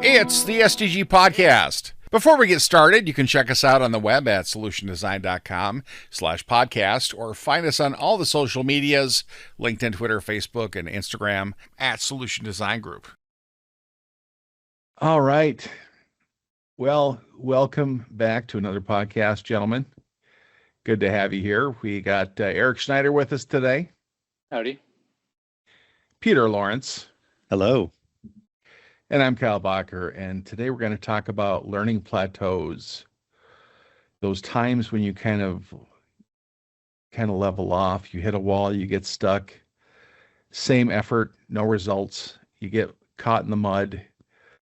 It's the SDG Podcast. Before we get started, you can check us out on the web at solutiondesign.com/podcast or find us on all the social medias, LinkedIn, Twitter, Facebook, and Instagram at Solution Design Group. All right. Well, welcome back to another podcast, gentlemen. Good to have you here. We got Eric Schneider with us today. Howdy. Peter Lawrence. Hello. And I'm Kyle Bacher, and today we're going to talk about learning plateaus. Those times when you kind of level off, you hit a wall, you get stuck, same effort, no results, you get caught in the mud,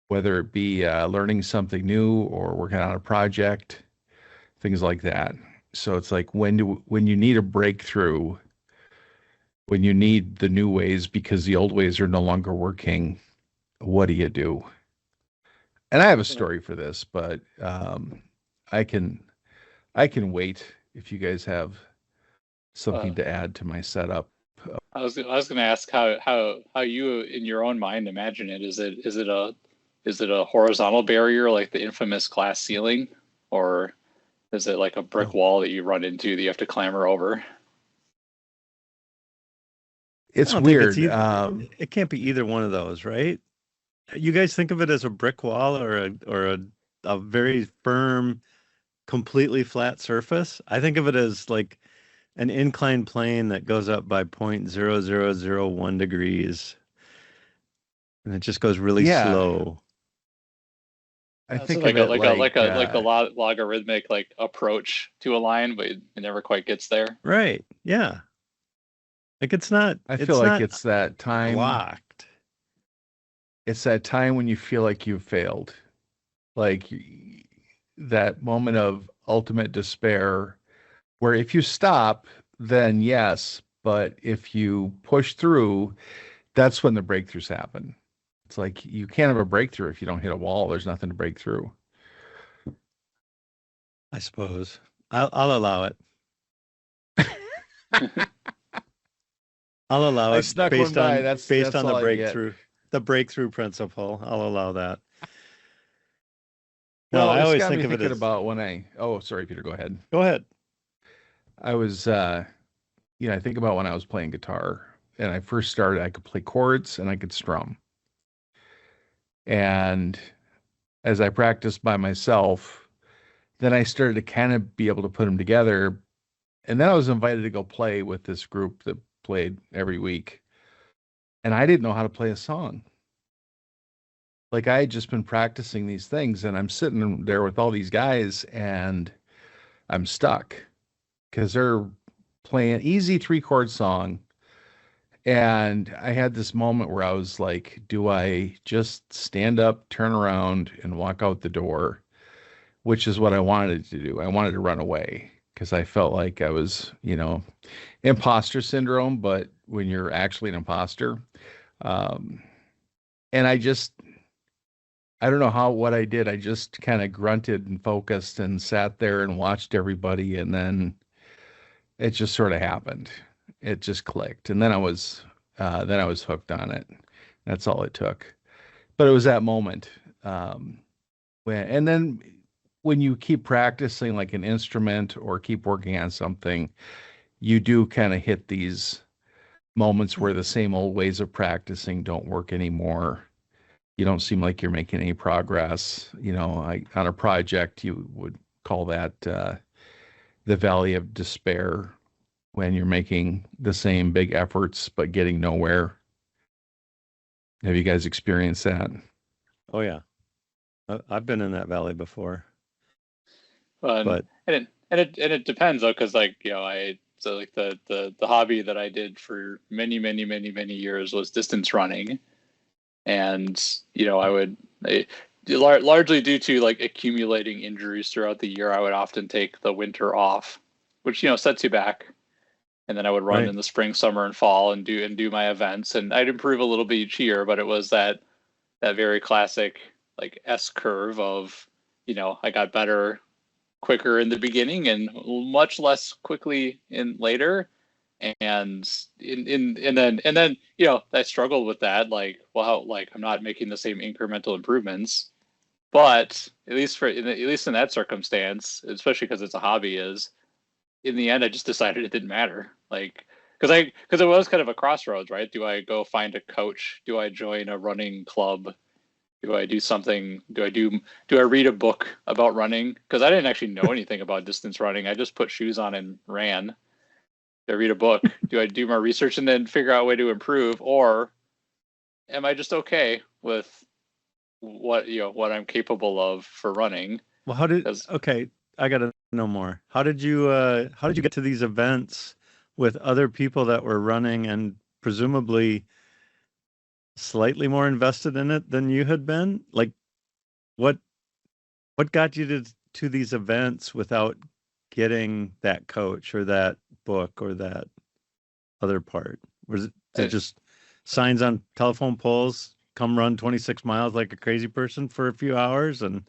whether it be learning something new or working on a project, things like that. So it's like when you need a breakthrough, when you need the new ways because the old ways are no longer working, what do you do? And I have a story for this, but I can wait if you guys have something to add to my setup. I was going to ask how you in your own mind imagine it. Is it a horizontal barrier like the infamous glass ceiling, or is it like a brick wall that you run into that you have to clamber over? It's weird. It can't be either one of those, right? You guys think of it as a brick wall or a very firm, completely flat surface. I think of it as like an inclined plane that goes up by 0.0001 degrees, and it just goes really slow. I think like a logarithmic like approach to a line, but it never quite gets there. Right? Yeah. Like it's not. I feel like it's that time locked. It's that time when you feel like you've failed, like that moment of ultimate despair, where if you stop, then yes, but if you push through, that's when the breakthroughs happen. It's like you can't have a breakthrough if you don't hit a wall. There's nothing to break through. I suppose I'll allow it. I'll allow it based on the breakthrough. The breakthrough principle. I'll allow that. Well, I always think of it as about sorry, Peter, go ahead. Go ahead. I was, I think about when I was playing guitar and I first started, I could play chords and I could strum. And as I practiced by myself, then I started to kind of be able to put them together. And then I was invited to go play with this group that played every week. And I didn't know how to play a song. Like I had just been practicing these things and I'm sitting there with all these guys and I'm stuck because they're playing easy 3-chord song. And I had this moment where I was like, do I just stand up, turn around and walk out the door, which is what I wanted to do. I wanted to run away because I felt like I was, imposter syndrome, but when you're actually an imposter. And I don't know what I did. I just kind of grunted and focused and sat there and watched everybody. And then it just sort of happened. It just clicked. And then I was hooked on it. That's all it took. But it was that moment. When you keep practicing like an instrument or keep working on something, you do kind of hit these moments where the same old ways of practicing don't work anymore. You don't seem like you're making any progress. On a project, you would call that the valley of despair when you're making the same big efforts but getting nowhere. Have you guys experienced that? Oh yeah, I've been in that valley before. But it depends though, because so like the hobby that I did for many years was distance running, and largely due to like accumulating injuries throughout the year, I would often take the winter off, which sets you back, and then I would run in the spring, summer, and fall and do my events, and I'd improve a little bit each year, but it was that very classic like S curve of I got better quicker in the beginning and much less quickly in later. And and then you know, I struggled with that, like, well, how, like, I'm not making the same incremental improvements. But at least at least in that circumstance, especially because it's a hobby, is in the end I just decided it didn't matter. Like, because it was kind of a crossroads, right? Do I go find a coach? Do I join a running club? Do I do something? Do I read a book about running? Because I didn't actually know anything about distance running. I just put shoes on and ran. Do I read a book? Do I do more research and then figure out a way to improve, or am I just okay with what I'm capable of for running? Well, okay, I gotta know more. How did you get to these events with other people that were running and presumably slightly more invested in it than you had been? Like, what what got you to these events without getting that coach or that book or that other part? Was it just signs on telephone poles, come run 26 miles like a crazy person for a few hours and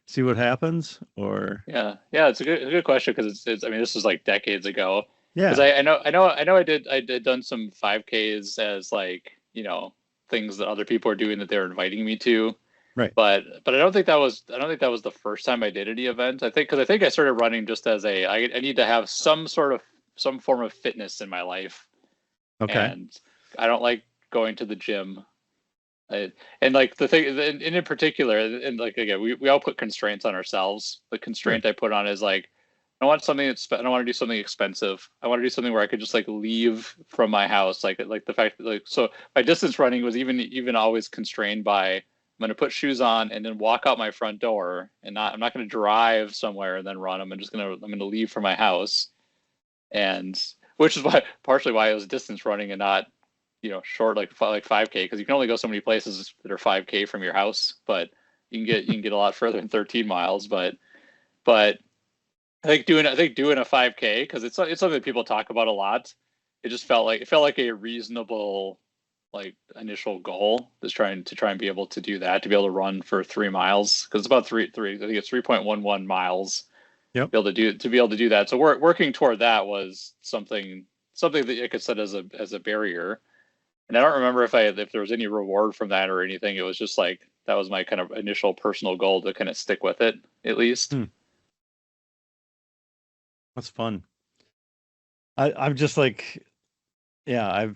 see what happens? Or Yeah, it's a good question, because it's I mean, this was like decades ago. yeah, Because I did done some 5Ks as, like, you know, things that other people are doing that they're inviting me to. right. But I don't think that was the first time I did any event. I think I started running just as I need to have some form of fitness in my life. Okay. And I don't like going to the gym. And like the thing, and in particular, and like, again, we all put constraints on ourselves. The constraint I put on is, like, I don't want to do something expensive. I want to do something where I could just, like, leave from my house. Like the fact that, like, so my distance running was even always constrained by, I'm going to put shoes on and then walk out my front door, and I'm not going to drive somewhere and then run. I'm going to leave from my house. And which is partially why it was distance running and not, you know, short, like 5K, because you can only go so many places that are 5K from your house, but you can get a lot further than 13 miles. But I think doing a 5K, because it's something that people talk about a lot. It felt like a reasonable, like, initial goal, is try and be able to do that, to be able to run for 3 miles, because it's about three I think it's 3.11 miles. Yep. To be able to do that. So working toward that was something that I could set as a barrier. And I don't remember if there was any reward from that or anything. It was just like, that was my kind of initial personal goal, to kind of stick with it, at least. That's fun. I'm just like, yeah,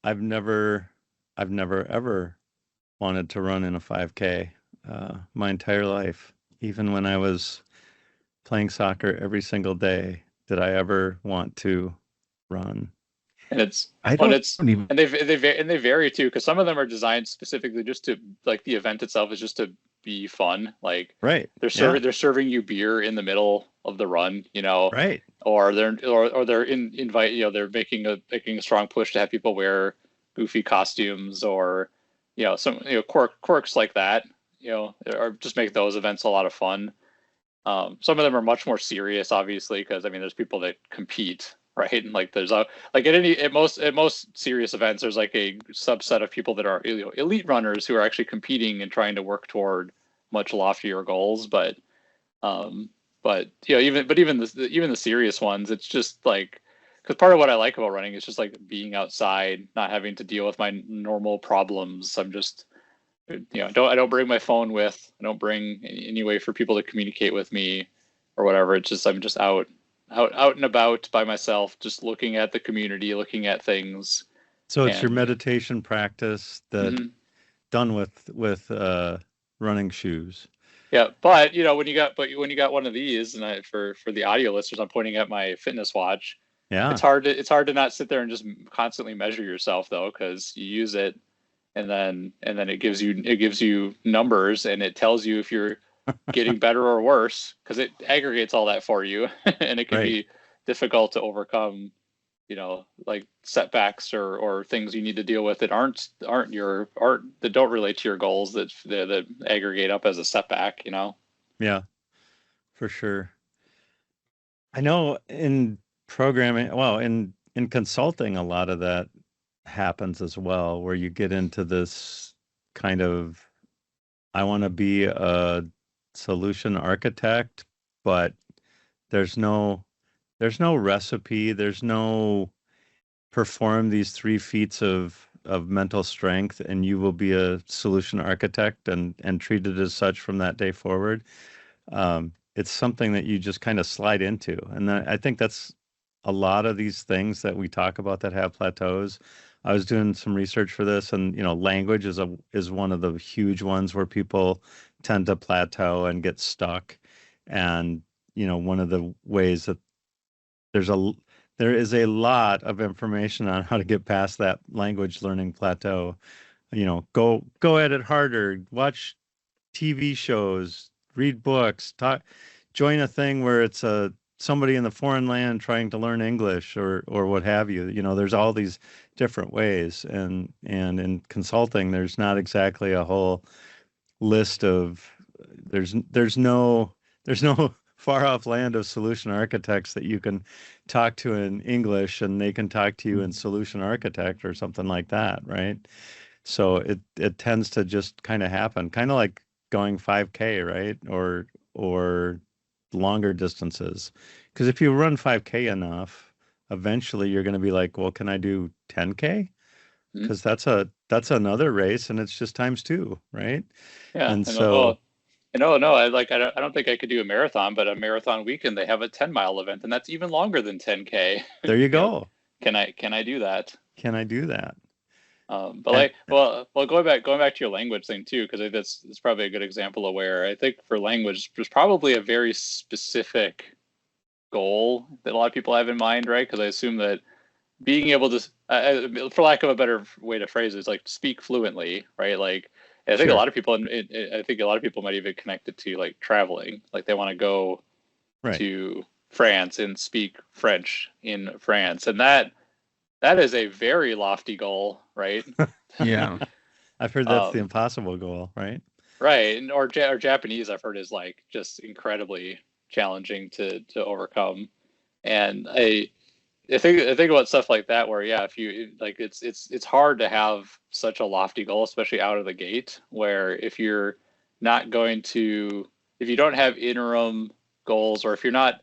I've never ever wanted to run in a 5K my entire life. Even when I was playing soccer every single day, did I ever want to run? And it's I well, don't it's even. and they vary too, because some of them are designed specifically just to, like, the event itself is just to be fun. Like, Right. they're serving you beer in the middle of the run, you know, Right. or they're invite, you know, they're making a strong push to have people wear goofy costumes, or, you know, some, you know, quirks like that, you know, or just make those events a lot of fun. Some of them are much more serious, obviously, because I mean, there's people that compete, right? And, like, there's like at most serious events, there's like a subset of people that are, you know, elite runners who are actually competing and trying to work toward much loftier goals. Um, but you know, even the serious ones, it's just like, because part of what I like about running is just, like, being outside, not having to deal with my normal problems. I'm just, you know, I don't bring my phone with. I don't bring any way for people to communicate with me or whatever. It's just, I'm just out and about by myself, just looking at the community, looking at things. So it's your And meditation practice that mhm. done with running shoes. Yeah, but you know, when you got one of these, and for the audio listeners, I'm pointing at my fitness watch. Yeah. It's hard to not sit there and just constantly measure yourself, though, because you use it, and then it gives you numbers, and it tells you if you're getting better or worse, because it aggregates all that for you. And it can Right. be difficult to overcome, you know, like, setbacks or things you need to deal with that that don't relate to your goals, that aggregate up as a setback, you know. Yeah, for sure. I know in programming, well, in consulting, a lot of that happens as well, where you get into this kind of, I want to be a solution architect, but there's no there's no recipe, there's no perform these 3 feats of mental strength, and you will be a solution architect and treated as such from that day forward. It's something that you just kind of slide into. And I think that's a lot of these things that we talk about that have plateaus. I was doing some research for this, and language is one of the huge ones where people tend to plateau and get stuck. And one of the ways that there is a lot of information on how to get past that language learning plateau. Go at it harder, watch TV shows, read books, join a thing where it's somebody in the foreign land trying to learn English or what have you. There's all these different ways, and in consulting, there's not exactly a whole list of there's no far off land of solution architects that you can talk to in English and they can talk to you in solution architect or something like that, right? So it tends to just kind of happen, kind of like going 5K, right? Or longer distances. Because if you run 5K enough, eventually you're going to be like, well, can I do 10K? Because that's another race, and it's just times 2, right? Yeah. And so, no, I don't think I could do a marathon, but a marathon weekend they have a 10-mile event, and that's even longer than 10K. there you go. Can I do that? Can I do that? But going back to your language thing too, because I think that's probably a good example of where I think for language there's probably a very specific goal that a lot of people have in mind, right? Because I assume that being able to, for lack of a better way to phrase it, is like speak fluently, right? Like I think Sure. a lot of people, I think a lot of people might even connect it to like traveling, like they want to go Right. to France and speak French in France, and that is a very lofty goal, right? Yeah. I've heard that's the impossible goal, right? Right, and or Japanese I've heard is like just incredibly challenging to overcome, and I think about stuff like that where if you like it's hard to have such a lofty goal, especially out of the gate, where if you're not going to, if you don't have interim goals, or if you're not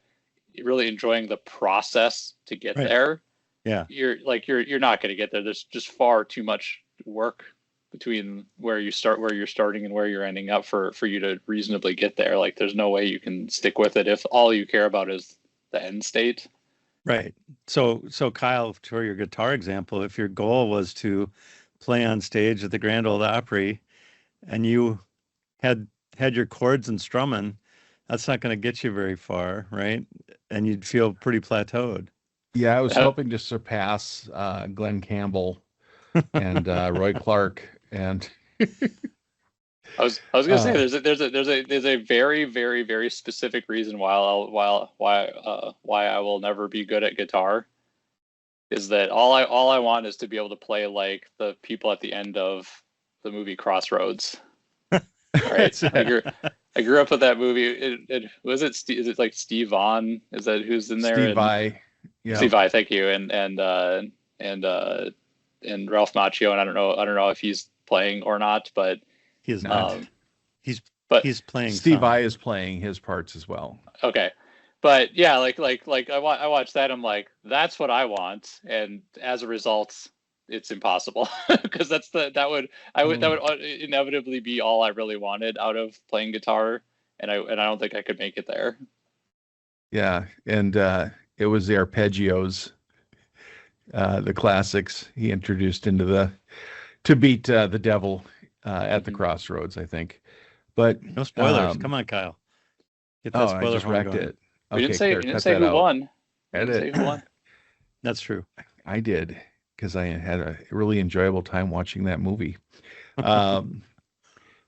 really enjoying the process to get Right. there, Yeah. you're not going to get there. There's just far too much work between where you're starting and where you're ending up for you to reasonably get there. Like there's no way you can stick with it if all you care about is the end state. Right. So Kyle, for your guitar example, if your goal was to play on stage at the Grand Ole Opry and you had your chords and strumming, that's not going to get you very far, right? And you'd feel pretty plateaued. Yeah, I was hoping to surpass Glenn Campbell and Roy Clark, and I was gonna say there's a very very very specific reason why I will never be good at guitar, is that all I want is to be able to play like the people at the end of the movie Crossroads. Right. I grew up with that movie. Is it like Steve Vaughn? Is that who's in there? Steve Vai. Yeah. Steve Vai, thank you. And Ralph Macchio, and I don't know if he's playing or not, but he is not. He's playing. Steve Vai is playing his parts as well. Okay. But yeah, like I watched that. I'm like, that's what I want, and as a result, it's impossible because that would inevitably be all I really wanted out of playing guitar, and I don't think I could make it there. Yeah, and it was the arpeggios, the classics he introduced into to beat the devil at the Crossroads, I think. But no spoilers. Come on, Kyle. Get that spoiler. I just wrecked it. We didn't say who won. Edit. Who won. That's true. I did, because I had a really enjoyable time watching that movie. No,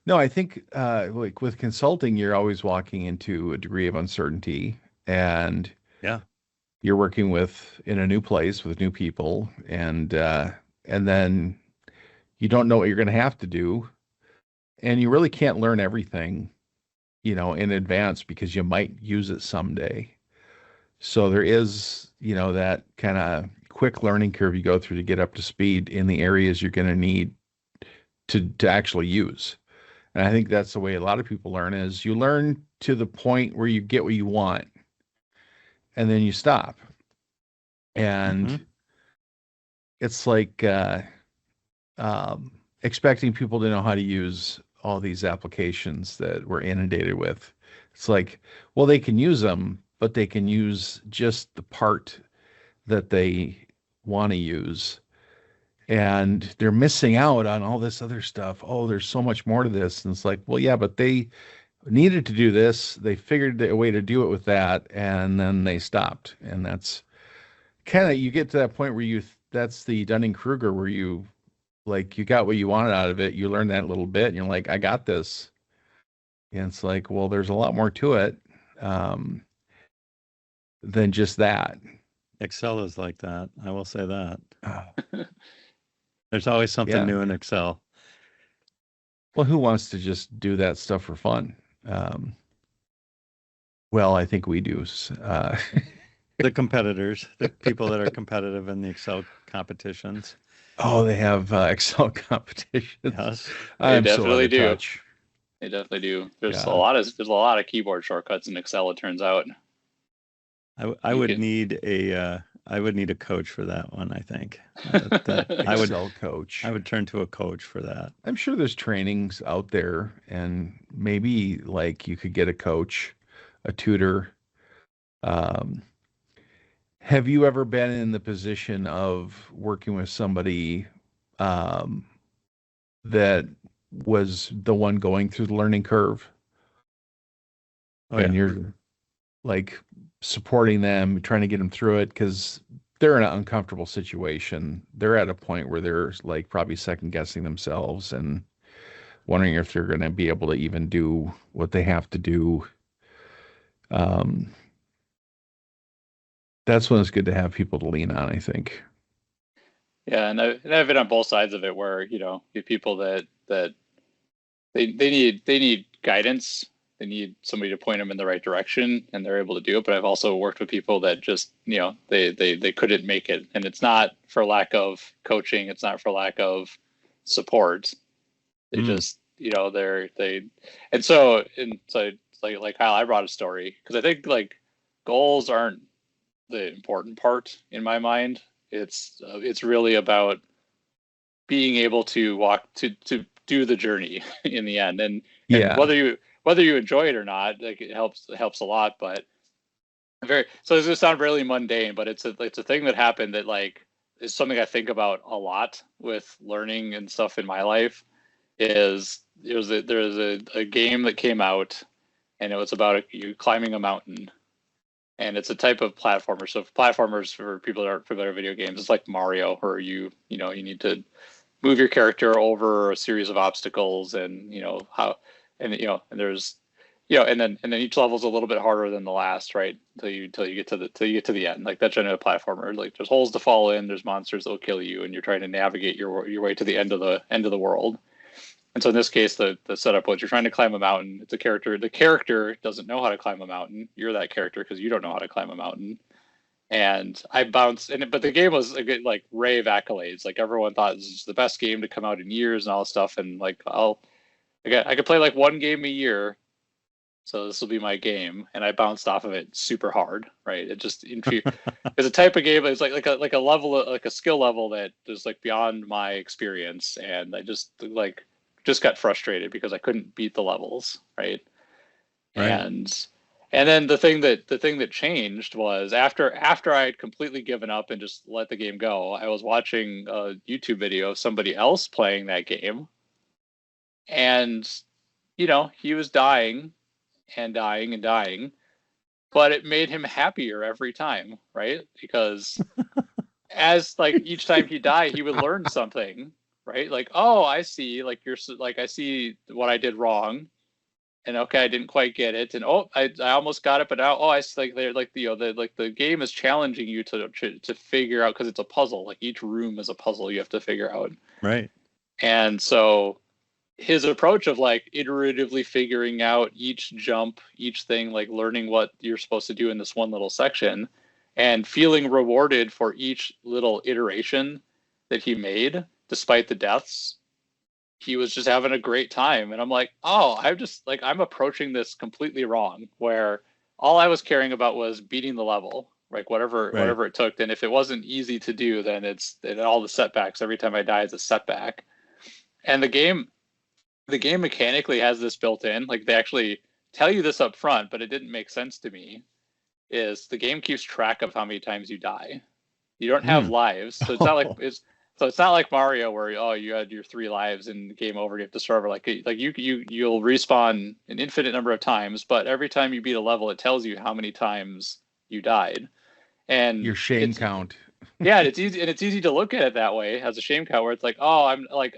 I think like with consulting, you're always walking into a degree of uncertainty, and you're working in a new place with new people, and then you don't know what you're going to have to do, and you really can't learn everything, in advance, because you might use it someday. So there is, that kind of quick learning curve you go through to get up to speed in the areas you're going to need to actually use. And I think that's the way a lot of people learn, is you learn to the point where you get what you want, and then you stop. And it's like expecting people to know how to use all these applications that we're inundated with. It's like, well, they can use them, but they can use just the part that they want to use. And they're missing out on all this other stuff. Oh, there's so much more to this. And it's like, well, yeah, but they needed to do this. They figured a way to do it with that, and then they stopped. And that's kind of, you get to that point where that's the Dunning-Kruger, where you like, you got what you wanted out of it. You learn that little bit and you're like, I got this. And it's like, well, there's a lot more to it than just that. Excel is like that. I will say that. Uh, There's always something Yeah. new in Excel. well, who wants to just do that stuff for fun? Well, I think we do. The competitors, the people that are competitive in the Excel competitions. Oh, they have Excel competitions. Yes. I'm so definitely out of do. touch. They definitely do. There's Yeah. a lot of keyboard shortcuts in Excel, it turns out. I You would can- need a coach for that one, I think. I would Excel coach. I would turn to a coach for that. I'm sure there's trainings out there, and maybe like you could get a coach, a tutor. Um, have you ever been in the position of working with somebody that was the one going through the learning curve, Oh, and yeah. you're like supporting them, trying to get them through it because they're in an uncomfortable situation. They're at a point where they're like probably second guessing themselves and wondering if they're going to be able to even do what they have to do. That's when it's good to have people to lean on, I think. Yeah, and I've been on both sides of it where, you know, you have people that they need guidance. They need somebody to point them in the right direction, and they're able to do it. But I've also worked with people that just, you know, they couldn't make it, and it's not for lack of coaching. It's not for lack of support. They just, you know, and so like Kyle, I brought a story because I think like goals aren't the important part in my mind. It's really about being able to walk to do the journey in the end, and Yeah. whether you enjoy it or not, like it helps a lot. But so this is gonna sound really mundane, but it's a thing that happened that like is something I think about a lot with learning and stuff in my life. There's a game that came out, and it was about you climbing a mountain, and it's a type of platformer. So platformers, for people that aren't familiar with video games, it's like Mario, where you need to move your character over a series of obstacles, and and there's and then each level's a little bit harder than the last, right? Until you get to the end. Like that general platformer, like there's holes to fall in, there's monsters that will kill you, and you're trying to navigate your way to the end of the world. And so in this case, the setup was you're trying to climb a mountain. It's a character. The character doesn't know how to climb a mountain. You're that character because you don't know how to climb a mountain. And I bounced, but the game was a good, like, rave accolades. Like everyone thought this was the best game to come out in years and all this stuff. And like I could play like one game a year, so this will be my game. And I bounced off of it super hard, right? It just it's a type of game. It's like a level, like a skill level that is like beyond my experience, and I just got frustrated because I couldn't beat the levels, right? And then the thing that changed was after I had completely given up and just let the game go, I was watching a YouTube video of somebody else playing that game, and he was dying and dying and dying, but it made him happier every time, right? Because as like each time he died, he would learn something, right? Like, oh, I see, like I see what I did wrong, and okay, I didn't quite get it, and I almost got it, but now I like they're like the game is challenging you to figure out, because it's a puzzle. Like each room is a puzzle you have to figure out, right? And so his approach of like iteratively figuring out each jump, each thing, like learning what you're supposed to do in this one little section, and feeling rewarded for each little iteration that he made, despite the deaths, he was just having a great time. And I'm like, oh, I'm approaching this completely wrong, where all I was caring about was beating the level, like whatever Right. whatever it took. And if it wasn't easy to do, then all the setbacks. Every time I die is a setback. And the game mechanically has this built in. Like they actually tell you this up front, but it didn't make sense to me. Is the game keeps track of how many times you die. You don't have lives, so it's not like Mario where you had your 3 lives and game over. You have to start over. Like you'll respawn an infinite number of times, but every time you beat a level, it tells you how many times you died. And Your shame count. yeah, it's easy to look at it that way as a shame count, where it's like, oh, I'm like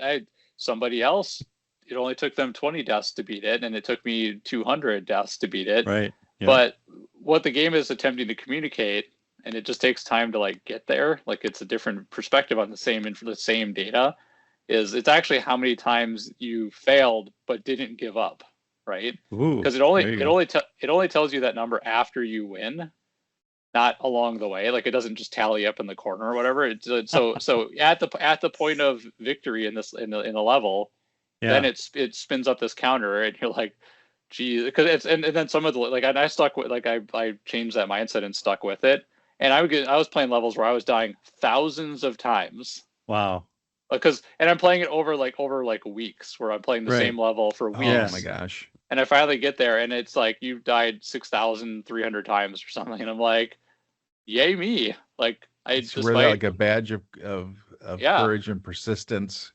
somebody else. It only took them 20 deaths to beat it, and it took me 200 deaths to beat it. Right. Yeah. But what the game is attempting to communicate, and it just takes time to like get there. Like it's a different perspective on the same data. It's actually how many times you failed but didn't give up, right? Because it only tells you that number after you win, not along the way. Like it doesn't just tally up in the corner or whatever. So at the point of victory in the level, then it spins up this counter, and you're like, geez, because it's and then some of the like, and I stuck with like I changed that mindset and stuck with it. And I was playing levels where I was dying thousands of times. Wow. And I'm playing it over weeks, where I'm playing the same level for weeks. Oh my gosh. And I finally get there, and it's like, you've died 6,300 times or something, and I'm like, yay me! Like It's really like a badge of courage and persistence.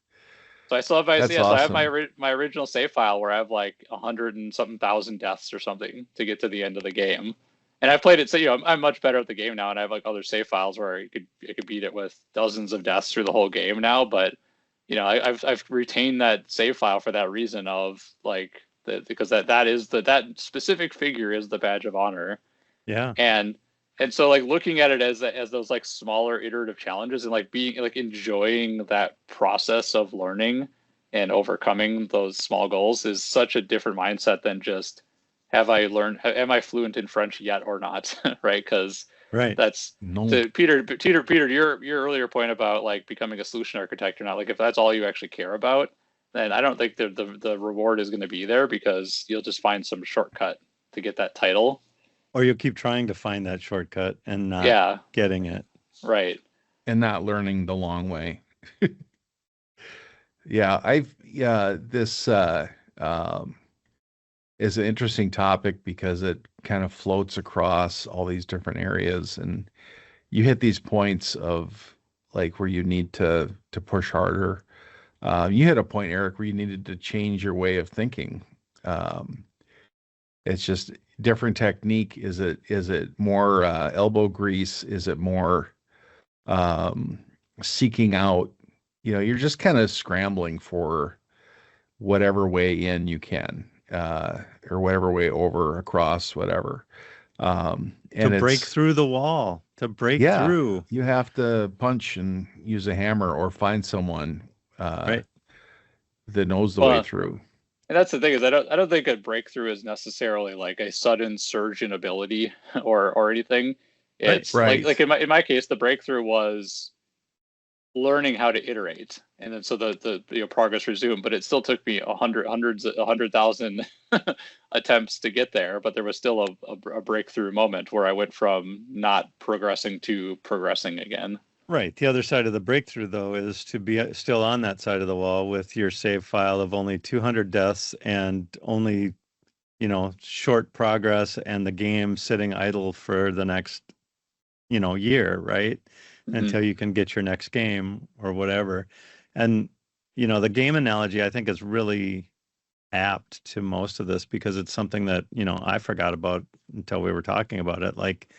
So I still have That's so I have awesome. my original save file where I have like 100 and something thousand deaths or something to get to the end of the game. And I played it, so I'm much better at the game now, and I have like other save files where I could beat it with dozens of deaths through the whole game now. But I've retained that save file for that reason of like because that specific figure is the badge of honor. Yeah. And so like looking at it as those like smaller iterative challenges, and like being like enjoying that process of learning and overcoming those small goals is such a different mindset than just am I fluent in French yet or not? Right? Because that's to Peter, your earlier point about like becoming a solution architect or not. Like if that's all you actually care about, then I don't think the reward is going to be there, because you'll just find some shortcut to get that title. Or you'll keep trying to find that shortcut and not getting it. Right. And not learning the long way. This is an interesting topic because it kind of floats across all these different areas, and you hit these points of like where you need to push harder. You hit a point, Eric, where you needed to change your way of thinking. It's just different technique. Is it more elbow grease? Is it more seeking out? You're just kind of scrambling for whatever way in you can, or whatever way over, across, whatever. And to break through the wall, through. You have to punch and use a hammer or find someone that knows the way through. And that's the thing, is I don't think a breakthrough is necessarily like a sudden surge in ability or anything. It's like in my case, the breakthrough was learning how to iterate, and then so the progress resumed. But it still took me 100,000 attempts to get there. But there was still a breakthrough moment where I went from not progressing to progressing again. Right. The other side of the breakthrough, though, is to be still on that side of the wall with your save file of only 200 deaths and only, short progress, and the game sitting idle for the next, year, right? Mm-hmm. Until you can get your next game or whatever. And, the game analogy, I think, is really apt to most of this, because it's something that, I forgot about until we were talking about it. Like,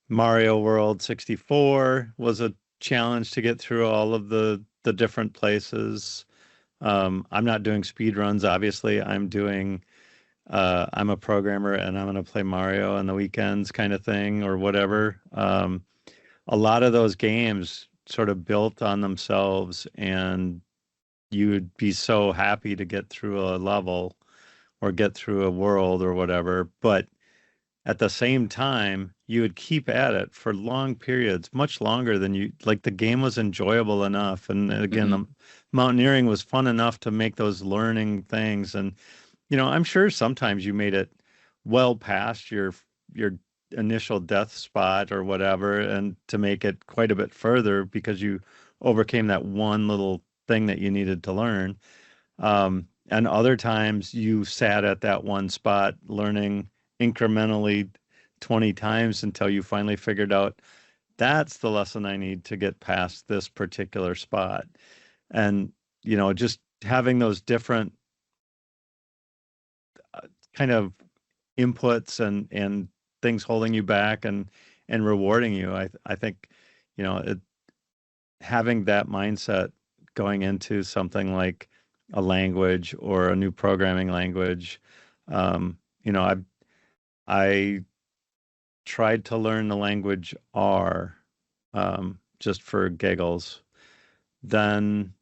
Mario World 64 was a challenge to get through all of the different places. I'm not doing speed runs, obviously. I'm a programmer, and I'm going to play Mario on the weekends kind of thing, or whatever. A lot of those games sort of built on themselves, and you would be so happy to get through a level or get through a world or whatever. But at the same time, you would keep at it for long periods, much longer than the game was enjoyable enough. And again, the mountaineering was fun enough to make those learning things. And, I'm sure sometimes you made it well past your initial death spot or whatever, and to make it quite a bit further because you overcame that one little thing that you needed to learn. And other times you sat at that one spot learning incrementally 20 times until you finally figured out that's the lesson I need to get past this particular spot. And, just having those different kind of inputs and things holding you back and rewarding you. I think, having that mindset going into something like a language or a new programming language. I tried to learn the language R, just for giggles. Then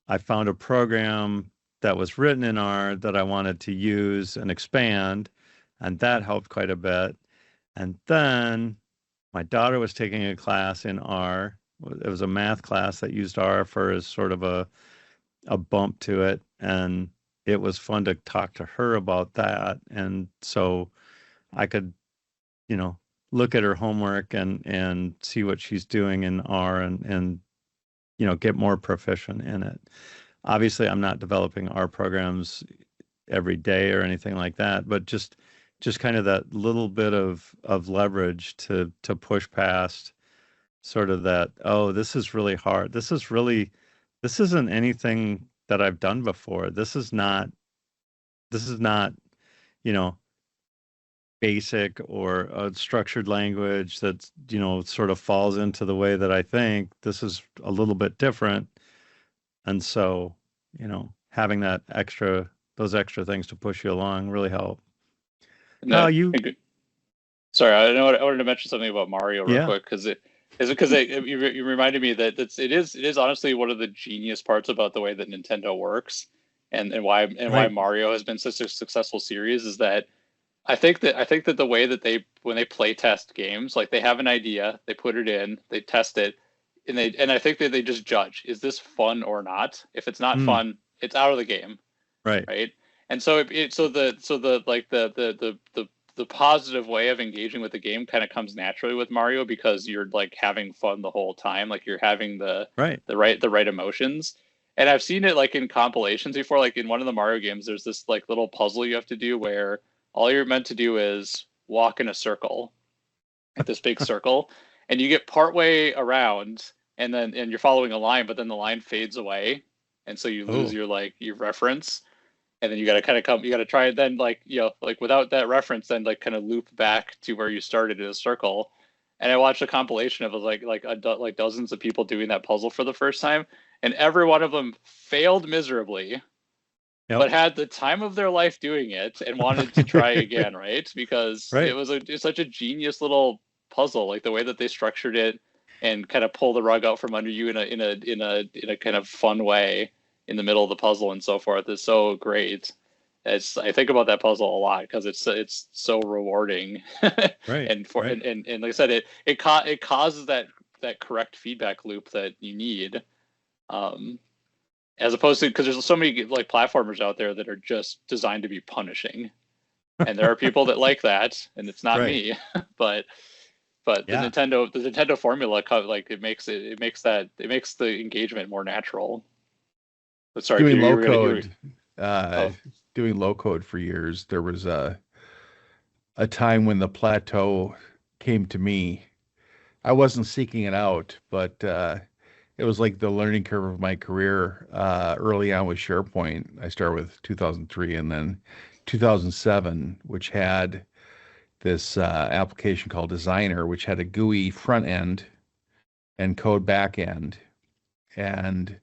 I found a program that was written in R that I wanted to use and expand, and that helped quite a bit. And then my daughter was taking a class in R. It was a math class that used R for as sort of a bump to it, and it was fun to talk to her about that. And so I could, look at her homework and see what she's doing in R and get more proficient in it. Obviously, I'm not developing R programs every day or anything like that, but just kind of that little bit of leverage to push past sort of that, oh, this is really hard. This isn't anything that I've done before. This is not, you know, basic or a structured language that, sort of falls into the way that I think. This is a little bit different. And so, having those extra things to push you along really help. No, sorry, I wanted to mention something about Mario real quick because you reminded me that it is honestly one of the genius parts about the way that Nintendo works, and why Mario has been such a successful series is that I think that the way that when they play test games, like they have an idea, they put it in, they test it, and I think that they just judge, is this fun or not? If it's not fun, it's out of the game. Right. And so the positive way of engaging with the game kind of comes naturally with Mario because you're like having fun the whole time, like you're having the right emotions. And I've seen it like in compilations before, like in one of the Mario games, there's this like little puzzle you have to do where all you're meant to do is walk in a circle, like this big circle, and you get partway around and you're following a line, but then the line fades away. And so you lose your reference. And then you got to try it then, like without that reference, then like kind of loop back to where you started in a circle. And I watched a compilation of like dozens of people doing that puzzle for the first time, and every one of them failed miserably, but had the time of their life doing it and wanted to try again, right? Because it's such a genius little puzzle, like the way that they structured it and kind of pull the rug out from under you in a kind of fun way in the middle of the puzzle and so forth is so great. I think about that puzzle a lot because it's so rewarding, and like I said, it causes that correct feedback loop that you need, as opposed to, because there's so many like platformers out there that are just designed to be punishing, and there are people that like that, and it's not me, but the Nintendo formula, like it makes the engagement more natural. But sorry, doing Peter, low code, doing low code for years. There was a time when the Plateau came to me. I wasn't seeking it out, but it was like the learning curve of my career. Early on with SharePoint, I started with 2003, and then 2007, which had this application called Designer, which had a GUI front end and code back end, and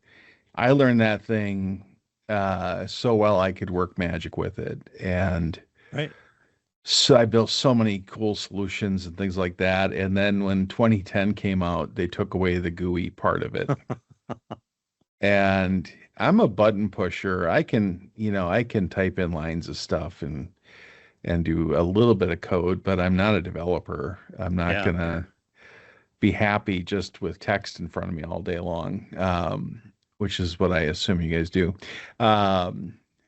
I learned that thing so well I could work magic with it. And so I built so many cool solutions and things like that. And then when 2010 came out, they took away the GUI part of it. And I'm a button pusher. I can type in lines of stuff and do a little bit of code, but I'm not a developer. I'm not gonna be happy just with text in front of me all day long. Which is what I assume you guys do.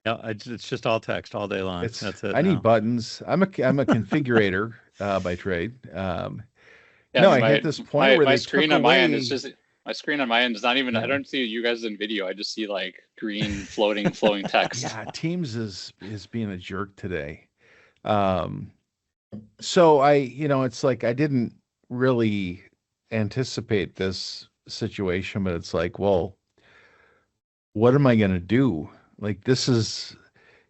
Yeah, it's just all text all day long. It's That's it I now. need buttons. I'm a configurator by trade. Yeah, I No, mean I hit this point my where my they took screen on my end is away. just my screen on my end is not even. I Yeah, don't see you guys in video. I just see like green flowing text. yeah. Teams is being a jerk today. Um, so it's like I didn't really anticipate this situation, but it's like, well, what am I going to do? Like this is,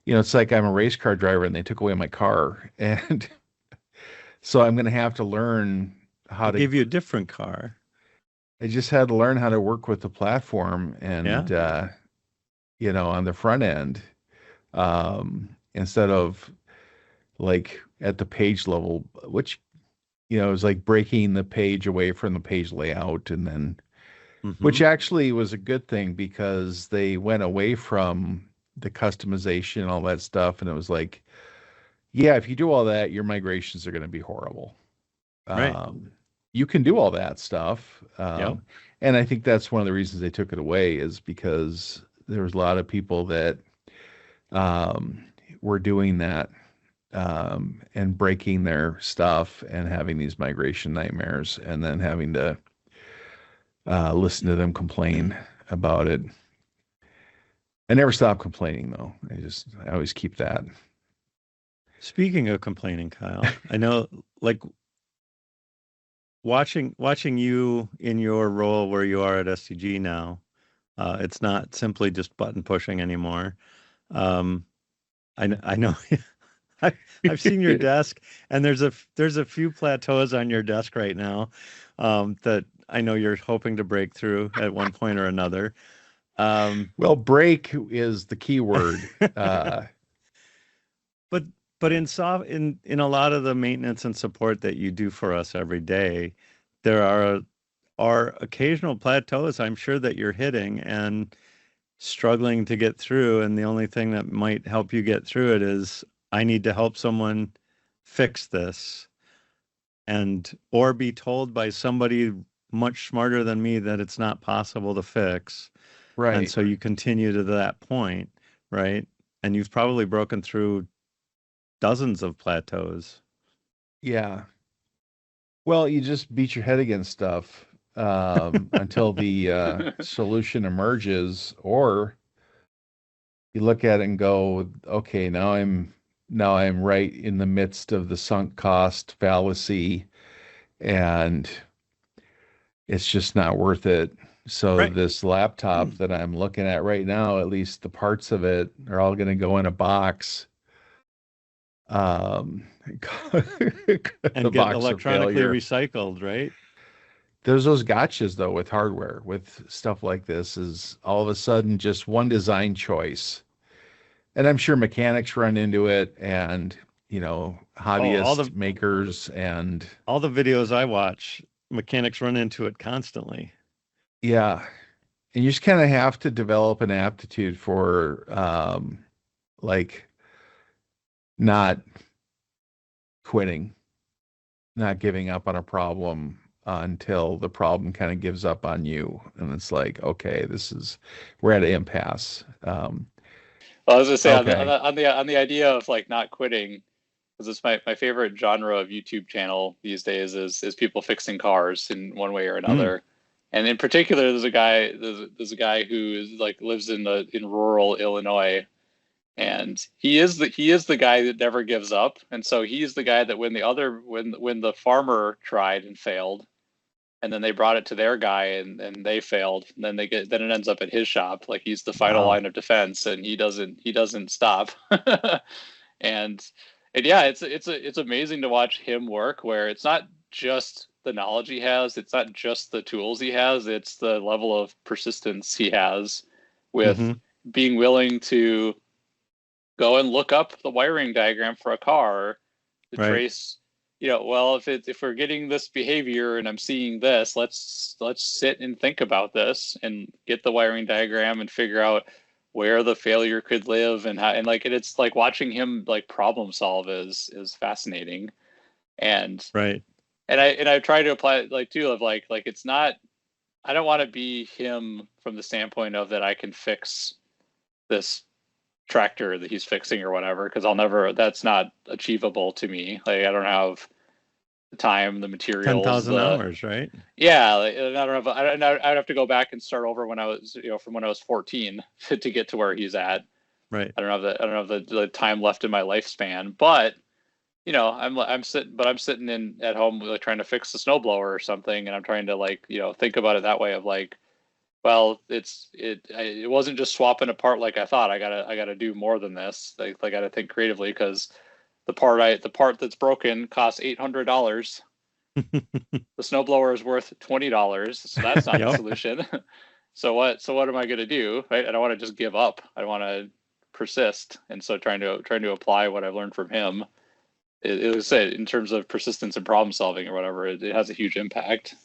it's like I'm a race car driver and they took away my car, and so I'm going to have to learn how They to. gave you a different car. I just had to learn how to work with the platform and Yeah. on the front end, instead of like at the page level, which is like breaking the page away from the page layout, and then Hmm. which actually was a good thing because they went away from the customization and all that stuff, and it was like, yeah, if you do all that, your migrations are going to be horrible. Right. You can do all that stuff. Yep. And I think that's one of the reasons they took it away is because there was a lot of people that um, were doing that, and breaking their stuff and having these migration nightmares and then having to listen to them complain about it. I never stop complaining though. I always keep that. Speaking of complaining, Kyle, I know like watching you in your role where you are at STG now, it's not simply just button pushing anymore. Um, I know I've seen your desk, and there's a few plateaus on your desk right now, that I know you're hoping to break through at one point or another. Um, Well, break is the key word. but in a lot of the maintenance and support that you do for us every day, there are occasional plateaus I'm sure that you're hitting and struggling to get through, and the only thing that might help you get through it is I need to help someone fix this, and or be told by somebody much smarter than me that it's not possible to fix. And Right. so you continue to that point, right? And you've probably broken through dozens of plateaus. Yeah. Well, you just beat your head against stuff until the solution emerges, or you look at it and go, okay, now I'm right in the midst of the sunk cost fallacy, and it's just not worth it. So Right. this laptop that I'm looking at right now, at least the parts of it are all going to go in a box. Um, the And get box of electronically failure. recycled, right? There's those gotchas though with hardware, with stuff like this, is all of a sudden just one design choice. And I'm sure mechanics run into it, and Oh, hobbyist makers, and all the videos I watch, mechanics run into it constantly. yeah. And you just kind of have to develop an aptitude for like not quitting, not giving up on a problem until the problem kind of gives up on you. And it's like, okay, we're at an impasse. Well, I was gonna say on the on Okay. the on the on the idea of like not quitting, because it's my favorite genre of YouTube channel these days is people fixing cars in one way or Mm, another. And in particular, there's a guy who is like lives in rural Illinois, and he is the guy that never gives up. And so he's the guy that when the farmer tried and failed, and then they brought it to their guy and they failed, and then it ends up at his shop. Like he's the final wow. line of defense, and he doesn't stop. and and yeah, it's amazing to watch him work, where it's not just the knowledge he has, it's not just the tools he has, it's the level of persistence he has with Hmm. being willing to go and look up the wiring diagram for a car to Right. trace, well, if we're getting this behavior and I'm seeing this, let's sit and think about this and get the wiring diagram and figure out where the failure could live, and how, and like, and it's like watching him like problem solve is fascinating. and Right. and I try to apply it like too, of like it's not, I don't want to be him from the standpoint of that I can fix this tractor that he's fixing or whatever, because that's not achievable to me. Like, I don't have the time, the materials, 10,000 hours, right? yeah, like, I don't know. I'd have to go back and start over when I was, from when I was 14 to get to where he's at. Right. I don't have the time left in my lifespan, but I'm sitting in at home, like, trying to fix the snowblower or something, and I'm trying to, like, think about it that way of, like, well, it wasn't just swapping a part like I thought. I gotta do more than this. Like, I gotta think creatively, because the part that's broken costs $800. The snowblower is worth $20, so that's not the Yep. solution. So what am I gonna do? Right? I don't want to just give up. I want to persist, and so trying to apply what I've learned from him. It was said, in terms of persistence and problem solving or whatever, it has a huge impact.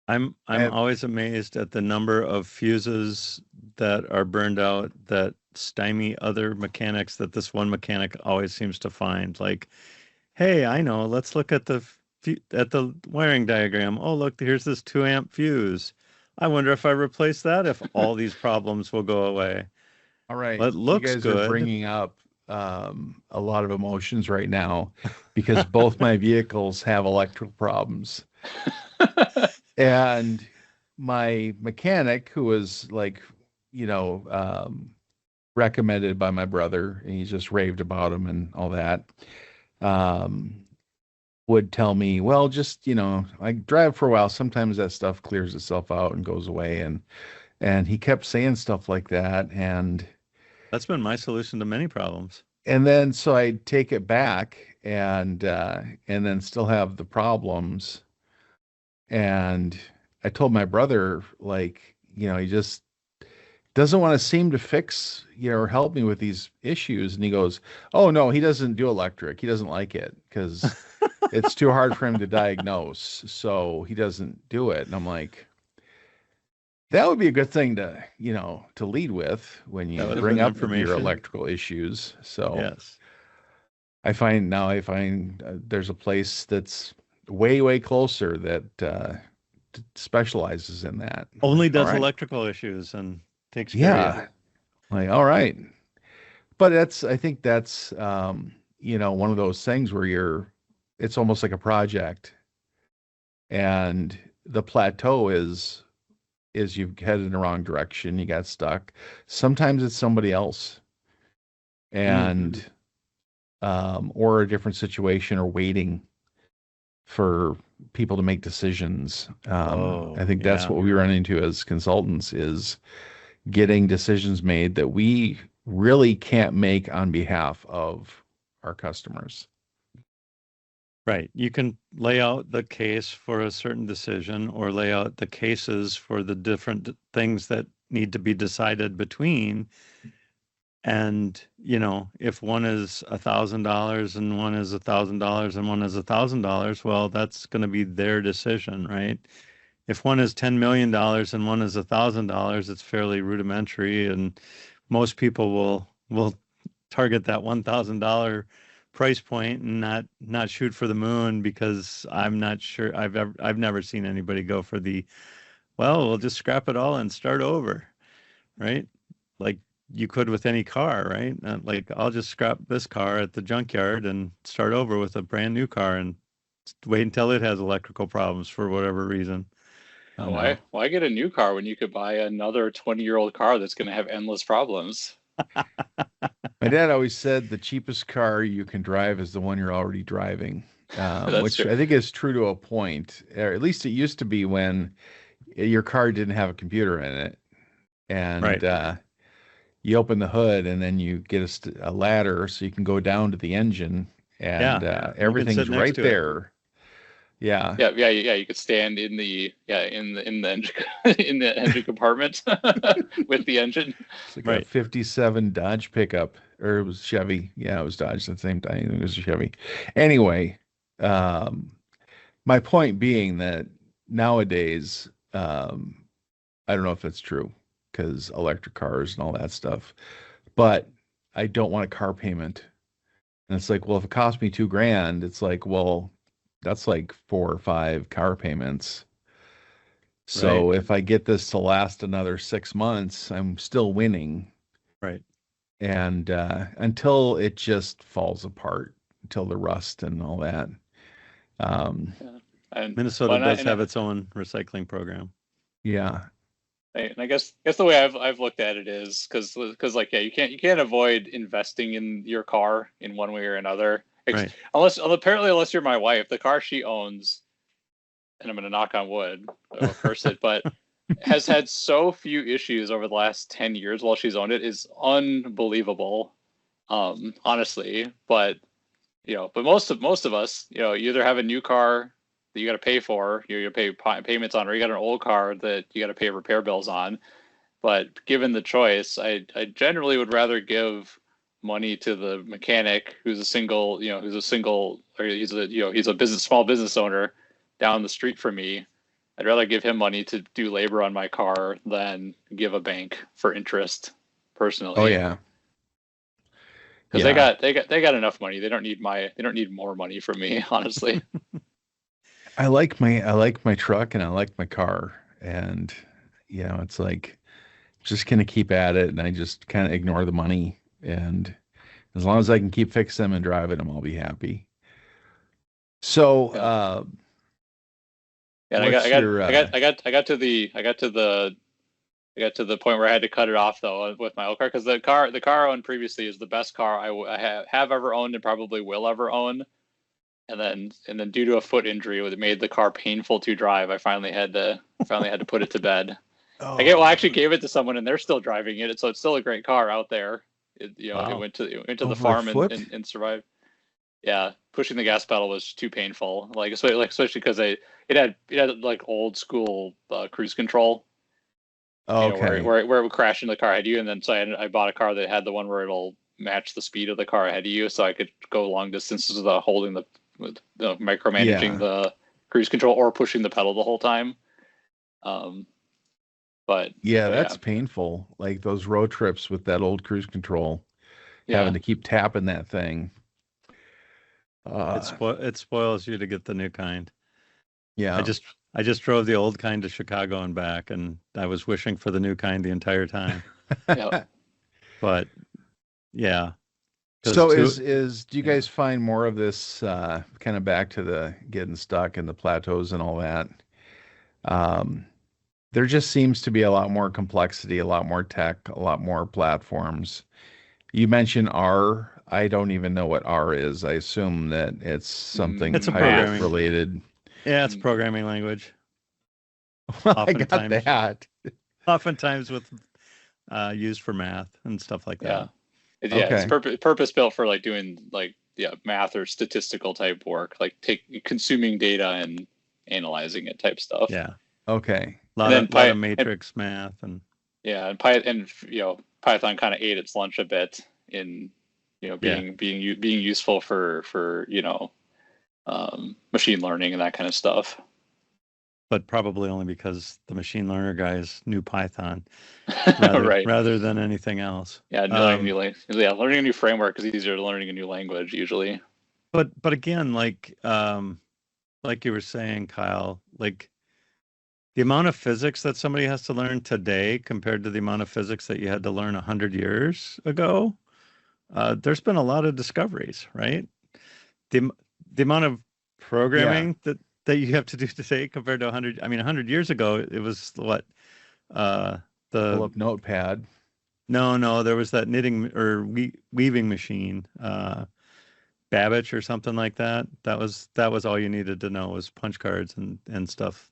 I'm always amazed at the number of fuses that are burned out that stymie other mechanics that this one mechanic always seems to find. Like, hey, I know, let's look at the wiring diagram. Oh, look, here's this 2-amp fuse. I wonder if I replace that, if all these problems will go away. All right. Well, it looks you guys good. are bringing up a lot of emotions right now, because both my vehicles have electrical problems. And my mechanic, who was like, recommended by my brother, and he just raved about him and all that, would tell me, well, just, I drive for a while. Sometimes that stuff clears itself out and goes away. And he kept saying stuff like that. And That's been my solution to many problems. then so I'd take it back and then still have the problems. And I told my brother, like, he just doesn't want to seem to fix, or help me with these issues. And he goes, oh, no, he doesn't do electric. He doesn't like it because it's too hard for him to diagnose. So he doesn't do it. And I'm like, that would be a good thing to, to lead with when you bring up your electrical issues. So yes. I find there's a place that's way, way closer that specializes in that. Only does electrical issues and takes care of you. Like, all right. But I think that's, one of those things where it's almost like a project, and the plateau is you've headed in the wrong direction. You got stuck. Sometimes it's somebody else, and, or a different situation, or waiting for people to make decisions. I think that's what we run into as consultants, is getting decisions made that we really can't make on behalf of our customers. Right. You can lay out the case for a certain decision, or lay out the cases for the different things that need to be decided between. And, if one is $1,000 and one is $1,000 and one is $1,000, well, that's going to be their decision, right? If one is $10 million and one is $1,000, it's fairly rudimentary, and most people will target that $1,000 price point and not shoot for the moon, because I'm not sure I've never seen anybody go for we'll just scrap it all and start over, right? Like you could with any car, right? Like, I'll just scrap this car at the junkyard and start over with a brand new car and wait until it has electrical problems for whatever reason. Why get a new car when you could buy another 20-year-old car that's going to have endless problems? My dad always said the cheapest car you can drive is the one you're already driving, which true. I think is true to a point, or at least it used to be when your car didn't have a computer in it, and you open the hood and then you get a ladder so you can go down to the engine, and everything's right there. Yeah. You could stand in the engine in the engine compartment with the engine. It's like a 57 Dodge pickup, or it was Chevy. Yeah, it was Dodge at the same time. It was a Chevy. Anyway, my point being that nowadays, I don't know if that's true, because electric cars and all that stuff, but I don't want a car payment. And it's like, well, if it cost me $2,000, it's like, well, that's like 4 or 5 car payments. So if I get this to last another 6 months, I'm still winning. Right. and until it just falls apart, until the rust and all that. Yeah. And Minnesota well, does have its own recycling program. Yeah. and I guess the way I've looked at it is because like, yeah, you can't avoid investing in your car in one way or another. Right. Unless you're my wife, the car she owns, and I'm going to knock on wood, I will curse it, but has had so few issues over the last 10 years while she's owned it is unbelievable. Honestly, but but most of us, you either have a new car that you got to pay for, you pay payments on, or you got an old car that you got to pay repair bills on. But given the choice, I generally would rather give money to the mechanic who's a single, or he's a small business owner down the street from me. I'd rather give him money to do labor on my car than give a bank for interest, personally. Oh yeah. Because they got enough money. They don't need more money from me, honestly. I like my truck and I like my car, and it's like just gonna keep at it, and I just kind of ignore the money, and as long as I can keep fixing them and driving them, I'll be happy. So, Yeah. And what's your I got to the point where I had to cut it off though with my old car, because the car I owned previously is the best car I have ever owned and probably will ever own. And then due to a foot injury that made the car painful to drive, I finally had to put it to bed. I actually gave it to someone and they're still driving it, so it's still a great car out there. Wow. It went to the Over a farm foot? and survived. Yeah, pushing the gas pedal was too painful. Especially because it had like old school cruise control. Okay. Where it would crash into the car ahead of you, and then so I bought a car that had the one where it'll match the speed of the car ahead of you, so I could go long distances without holding micromanaging Yeah. the cruise control or pushing the pedal the whole time. But Yeah, but that's yeah, painful. Like those road trips with that old cruise control, having yeah, to keep tapping that thing. It spoils you to get the new kind. Yeah. I just drove the old kind to Chicago and back, and I was wishing for the new kind the entire time. yeah. But yeah, 'cause So two, do you guys find more of this kind of back to the getting stuck in the plateaus and all that? Um, there just seems to be a lot more complexity, a lot more tech, a lot more platforms. You mentioned R. I don't even know what R is. I assume that it's something It's a pirate programming. related. yeah, it's a programming language. Well, I got Oftentimes- that. Oftentimes with used for math and stuff like Yeah. that. It's purpose built for like doing math or statistical type work, like consuming data and analyzing it type stuff. Yeah, Okay. a lot of matrix math and Yeah, and Python kind of ate its lunch a bit in being useful for machine learning and that kind of stuff. but probably only because the machine learner guys knew Python Right. rather than anything else. Yeah, learning a new framework is easier than learning a new language usually. But again, like you were saying, Kyle, like the amount of physics that somebody has to learn today compared to the amount of physics that you had to learn 100 years ago, there's been a lot of discoveries, right? The amount of programming that you have to do today compared to 100. I mean, 100 years ago, it was what the Pull up Notepad. No, there was that knitting or weaving machine, Babbage or something like that. That was all you needed to know was punch cards and stuff.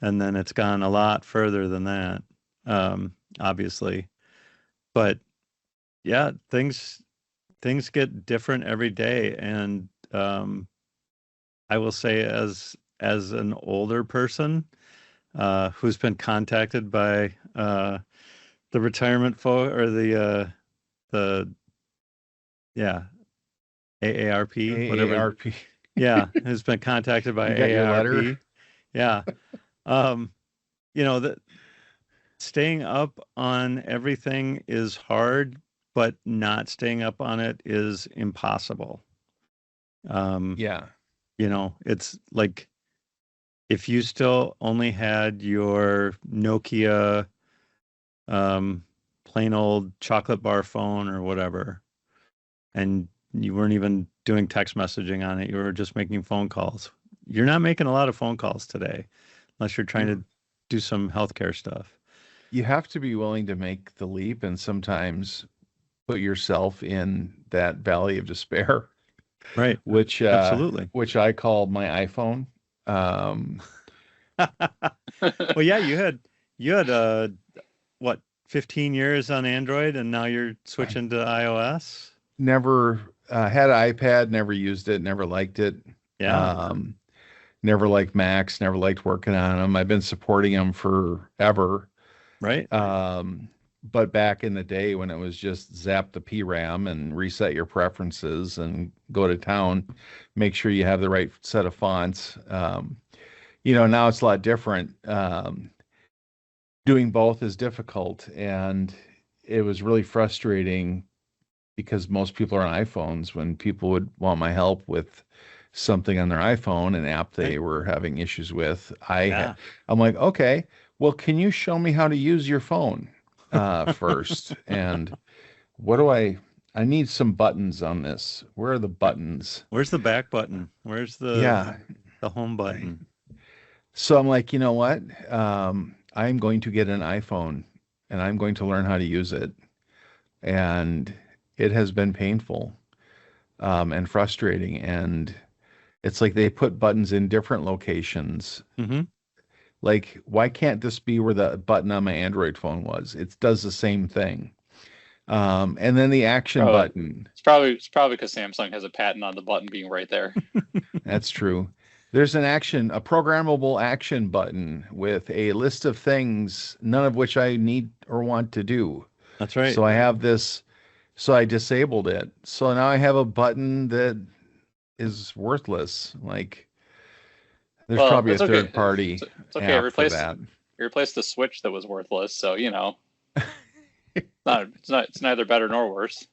And then it's gone a lot further than that, obviously. But yeah, things get different every day, and I will say, as an older person who's been contacted by the retirement or the AARP, whatever. AARP. Yeah, who's been contacted by You got your AARP. letter? Yeah. That staying up on everything is hard, but not staying up on it is impossible. Yeah. It's like if you still only had your Nokia plain old chocolate bar phone or whatever, and you weren't even doing text messaging on it. You were just making phone calls. You're not making a lot of phone calls today unless you're trying to do some healthcare stuff. You have to be willing to make the leap and sometimes put yourself in that valley of despair, Right. which Absolutely. which I call my iPhone. Um, Well, yeah, you had what, 15 years on Android, and now you're switching to iOS. Never had an iPad, never used it, never liked it. Yeah. Never liked Macs, never liked working on them. I've been supporting them forever. Right. But back in the day when it was just zap the PRAM and reset your preferences and go to town, make sure you have the right set of fonts. Now it's a lot different. Doing both is difficult, and it was really frustrating because most people are on iPhones. When people would want my help with something on their iPhone, an app they were having issues with, I'm like, okay, well, can you show me how to use your phone first? And what do I need some buttons on this. Where are the buttons? Where's the back button? Where's the home button? So I'm like, you know what? I'm going to get an iPhone and I'm going to learn how to use it. And it has been painful and frustrating. And it's like they put buttons in different locations. Mm-hmm. Like, why can't this be where the button on my Android phone was? It does the same thing. And then the action button. It's probably because Samsung has a patent on the button being right there. That's true. There's a programmable action button with a list of things, none of which I need or want to do. That's right. So I have this, so I disabled it. So now I have a button that is worthless. Like, there's probably a third party. It's okay. Replace the switch that was worthless. So, it's neither better nor worse.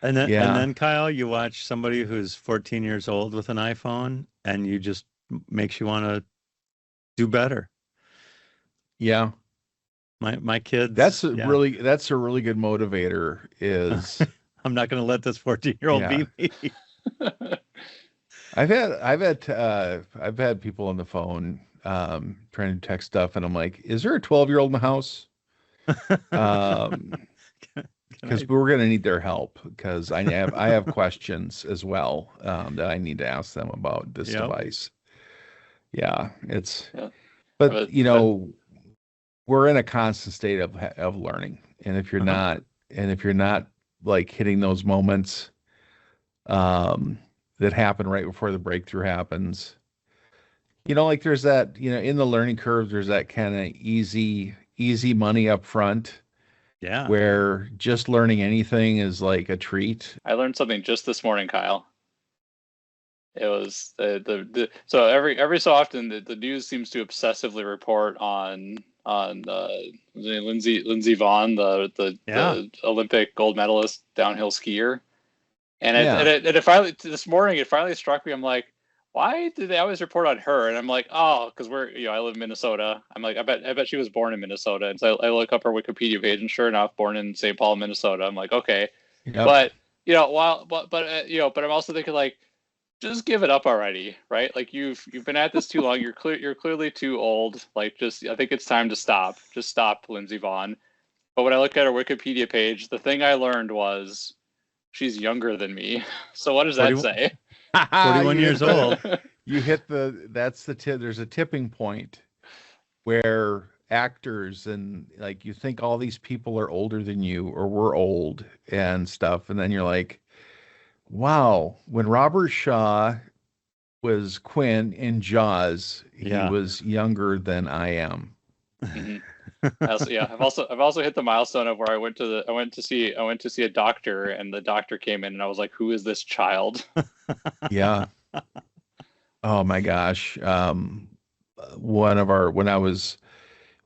And then Kyle, you watch somebody who's 14 years old with an iPhone, and you just makes you want to do better. Yeah. My kids. That's a really good motivator. Is I'm not going to let this 14-year-old beat me. I've had people on the phone trying to text stuff, and I'm like, is there a 12-year-old in the house? Because we're going to need their help, because I have questions as well that I need to ask them about this device. Yeah, but we're in a constant state of learning, and if you're not like hitting those moments that happen right before the breakthrough happens, like there's that, in the learning curve, there's that kind of easy money up front. Yeah. Where just learning anything is like a treat. I learned something just this morning, Kyle. It was so every so often the news seems to obsessively report on Lindsey Vonn, the Olympic gold medalist downhill skier, and it finally this morning it finally struck me. I'm like, why do they always report on her? And I'm like, oh, because I live in Minnesota. I'm like, I bet she was born in Minnesota. And so I look up her Wikipedia page, and sure enough, born in St. Paul, Minnesota. I'm like, okay, but I'm also thinking, like, just give it up already, right? Like you've been at this too long. You're clearly too old. Like, I think it's time to stop. Just stop, Lindsey Vonn. But when I look at her Wikipedia page, the thing I learned was she's younger than me. So what does that say? 41 years old. You hit that's the tip. There's a tipping point where actors and like you think all these people are older than you or were old and stuff, and then you're like, wow, when Robert Shaw was Quinn in Jaws, he was younger than I am. Mm-hmm. I've also hit the milestone of where I went to see a doctor, and the doctor came in, and I was like, who is this child? Yeah. Oh my gosh. When I was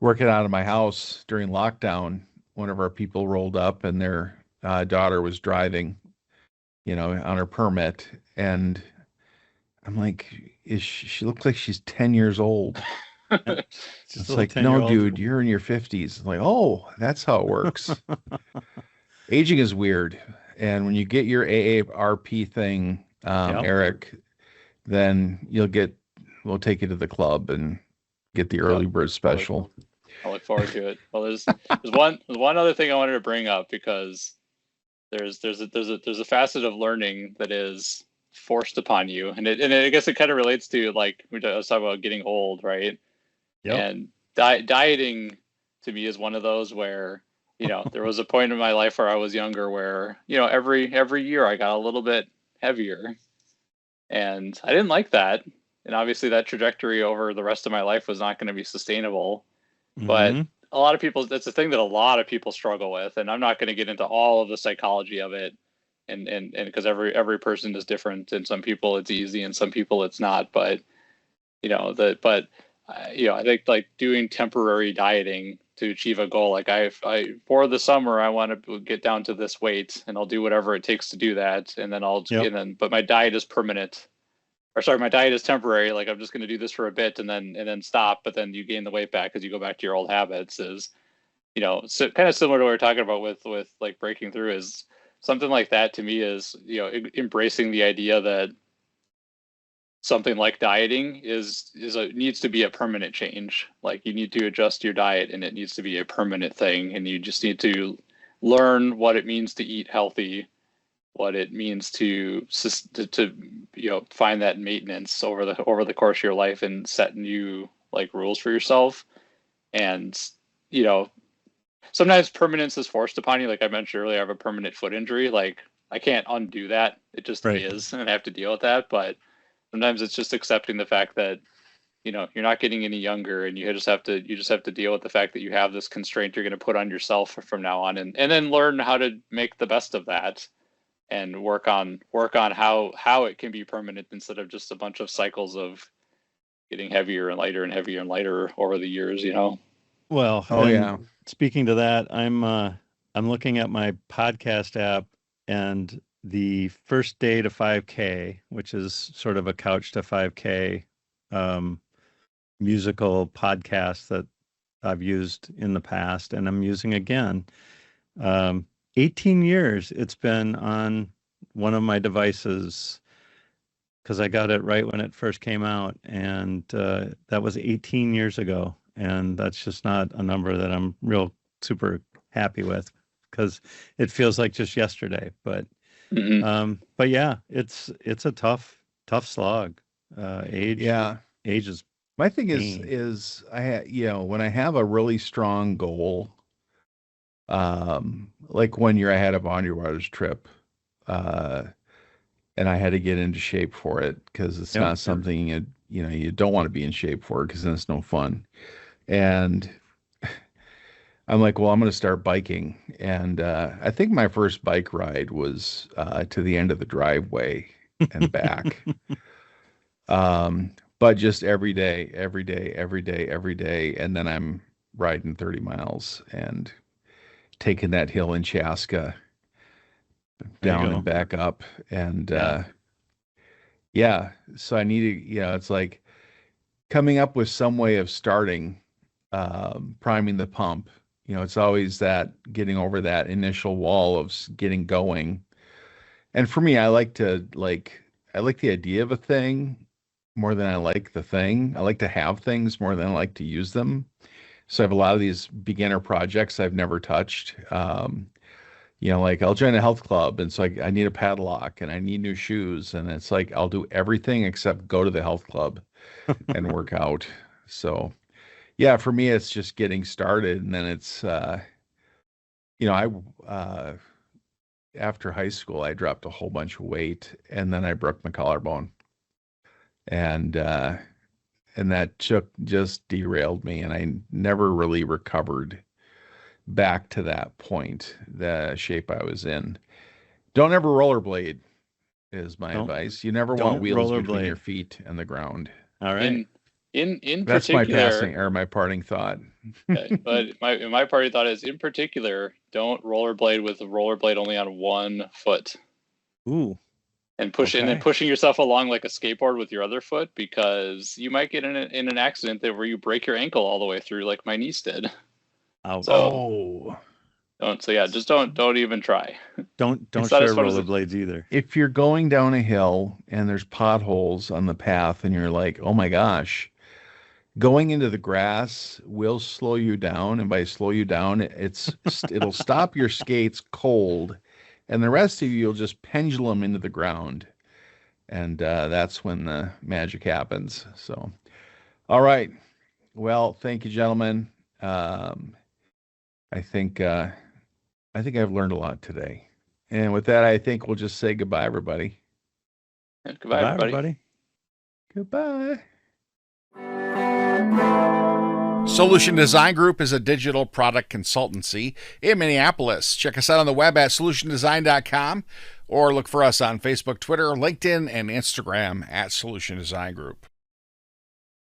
working out of my house during lockdown, one of our people rolled up, and their daughter was driving, on her permit, and I'm like, she looks like she's 10 years old. Just It's a little like, no, 10-year-old. dude, you're in your 50s. Like, oh, that's how it works. Aging is weird. And when you get your AARP thing, Yep. Eric, then we'll take you to the club and get the early Yep. bird special. I look forward to it. Well, there's one other thing I wanted to bring up, because there's a facet of learning that is forced upon you, and I guess it kind of relates to, like, I was talking about getting old, right? Yep. And dieting to me is one of those where, there was a point in my life where I was younger where, every year I got a little bit heavier, and I didn't like that. And obviously that trajectory over the rest of my life was not going to be sustainable. But Mhm. a lot of people, that's a thing that a lot of people struggle with. And I'm not going to get into all of the psychology of it. And because every person is different, and some people it's easy and some people it's not. But, I think, like, doing temporary dieting to achieve a goal, like I for the summer, I want to get down to this weight, and I'll do whatever it takes to do that. And then Yep. but my diet is permanent, or sorry, my diet is temporary. Like, I'm just going to do this for a bit and then stop, but then you gain the weight back because you go back to your old habits. Is, so kind of similar to what we're talking about with like breaking through. Is something like that to me is, embracing the idea that something like dieting needs to be a permanent change. Like, you need to adjust your diet, and it needs to be a permanent thing, and you just need to learn what it means to eat healthy, what it means to find that maintenance over the course of your life, and set new, like, rules for yourself. And, you know sometimes permanence is forced upon you. Like I mentioned earlier, I have a permanent foot injury. Like, I can't undo that, it just Right. is, and I have to deal with that. But sometimes it's just accepting the fact that, you're not getting any younger, and you just have to deal with the fact that you have this constraint you're going to put on yourself from now on, and then learn how to make the best of that, and work on how it can be permanent, instead of just a bunch of cycles of getting heavier and lighter and heavier and lighter over the years. Well, Oh, and yeah. speaking to that, I'm looking at my podcast app, and the first day to 5K, which is sort of a couch to 5K um, musical podcast that I've used in the past, and I'm using again. 18 years it's been on one of my devices, because I got it right when it first came out, and that was 18 years ago, and that's just not a number that I'm real super happy with, because it feels like just yesterday. Hmm. But yeah, it's a tough slog. Age Yeah. age is My thing pain. is when I have a really strong goal, like one year I had a Boundary Waters trip, uh, and I had to get into shape for it because it's Yep. not something you don't want to be in shape for, because then it's no fun. And I'm like, well, I'm going to start biking, and I think my first bike ride was to the end of the driveway and back. But just every day, every day, every day, every day, and then I'm riding 30 miles and taking that hill in Chaska There you down and go. back up. And Yeah. yeah, so I need to, it's like coming up with some way of starting, priming the pump. It's always that getting over that initial wall of getting going. And for me, I like the idea of a thing more than I like the thing. I like to have things more than I like to use them. So I have a lot of these beginner projects I've never touched. Like I'll join a health club, and so I need a padlock and I need new shoes, and it's like I'll do everything except go to the health club and work out. So yeah, for me, it's just getting started, and then it's I after high school I dropped a whole bunch of weight, and then I broke my collarbone, and that just derailed me, and I never really recovered back to that point, the shape I was in. Don't ever rollerblade is my Don't advice. You never want don't wheels between your rollerblade. feet and the ground. All right. In That's my particular, passing or my parting thought. but my party thought is, in particular, don't rollerblade with a rollerblade only on one foot. Ooh. and pushing yourself along like a skateboard with your other foot, because you might get in an accident where you break your ankle all the way through, like my niece did. Oh, So just don't even try. Don't It's not share as fun as rollerblades either. If you're going down a hill and there's potholes on the path and you're like, oh my gosh, going into the grass will slow you down. And by slow you down, it'll stop your skates cold, and the rest of you'll just pendulum into the ground. And that's when the magic happens. So, all right. Well, thank you, gentlemen. I think I've learned a lot today. And with that, I think we'll just say goodbye, everybody. Goodbye, everybody. Goodbye. Solution Design Group is a digital product consultancy in Minneapolis. Check us out on the web at solutiondesign.com or look for us on Facebook, Twitter, LinkedIn, and Instagram at Solution Design Group.